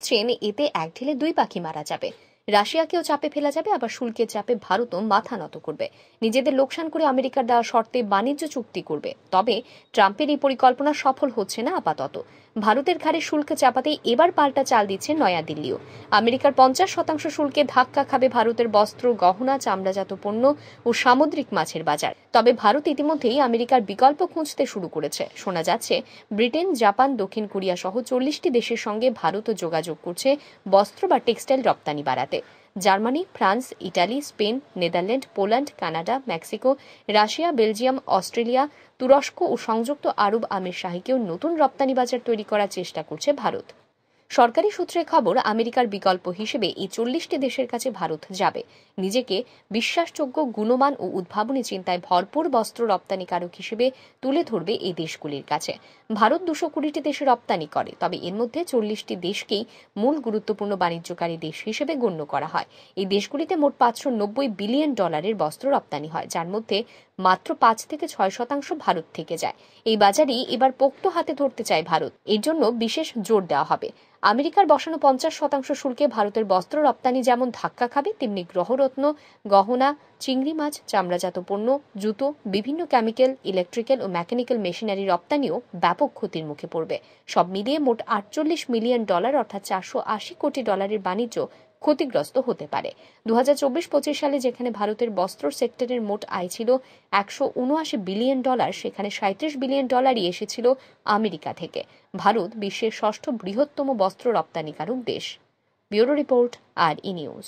ভাবছেন এতে এক ঢিলে দুই পাখি মারা যাবে। রাশিয়াকেও চাপে ফেলা যাবে, আবার শুল্কের চাপে ভারতও মাথা নত করবে। নিজেদের লোকসান করে আমেরিকার দেওয়া শর্তে বাণিজ্য চুক্তি করবে। তবে ট্রাম্পের এই পরিকল্পনা সফল হচ্ছে না আপাতত। ভারতের ঘাড়ে শুল্ক চাপাতেই এবার পাল্টা চাল দিচ্ছে নয়াদিল্লিও। আমেরিকার 50% শুল্কে ধাক্কা খাবে ভারতের বস্ত্র, গহনা, চামড়াজাত পণ্য ও সামুদ্রিক মাছের বাজার। তবে ভারত ইতিমধ্যেই আমেরিকার বিকল্প খুঁজতে শুরু করেছে। শোনা যাচ্ছে ব্রিটেন, জাপান, দক্ষিণ কোরিয়া সহ 40টি দেশের সঙ্গে ভারতও যোগাযোগ করছে বস্ত্র বা টেক্সটাইল রপ্তানি বাড়াতে। Germany, France, Italy, Spain, Netherland, Poland, Canada, Mexico, Russia, Belgium, Australia, তুরস্ক ও সংযুক্ত আরব আমিরশাহীকেও নতুন রপ্তানি বাজার তৈরি করার চেষ্টা করছে ভারত। সরকারি সূত্রে খবর, আমেরিকার বিকল্প হিসেবে এই 40টি দেশের কাছে ভারত যাবে। নিজেকে বিশ্বাসযোগ্য, গুণমান ও উদ্ভাবনী চিন্তায় ভরপুর বস্ত্র রপ্তানিকারক হিসেবে তুলে ধরবে এই দেশগুলির কাছে। ভারত 220টি দেশে রপ্তানি করে, তবে এর মধ্যে 40টি দেশকেই মূল গুরুত্বপূর্ণ বাণিজ্যকারী দেশ হিসেবে গণ্য করা হয়। এই দেশগুলিতে মোট $590 বিলিয়ন বস্ত্র রপ্তানি হয়, যার মধ্যে মাত্র 5 থেকে 6% ভারত থেকে যায়। এই বাজারই এবার পোক্ত হাতে ধরতে চায় ভারত। এর জন্য বিশেষ জোর দেওয়া হবে। আমেরিকার বসানো 50% শুল্কে ভারতের বস্ত্র রপ্তানি যেমন ধাক্কা খাবে, তেমনি গ্রহরত্ন, গহনা, চিংড়ি মাছ, চামড়াজাত পণ্য, জুতো, বিভিন্ন কেমিক্যাল, ইলেকট্রিক্যাল ও মেকানিক্যাল মেশিনারি রপ্তানিও ব্যাপক ক্ষতির মুখে পড়বে। সব মিলিয়ে মোট $48 মিলিয়ন অর্থাৎ $480 কোটি বাণিজ্য ক্ষতিগ্রস্ত হতে পারে। 2024-25 সালে যেখানে ভারতের বস্ত্র সেক্টরের মোট আয় ছিল $179 বিলিয়ন, সেখানে $37 বিলিয়ন এসেছিল আমেরিকা থেকে। ভারত বিশ্বের ষষ্ঠ বৃহত্তম বস্ত্র রপ্তানিকারক দেশ। ব্যুরো রিপোর্ট, আর ই নিউজ।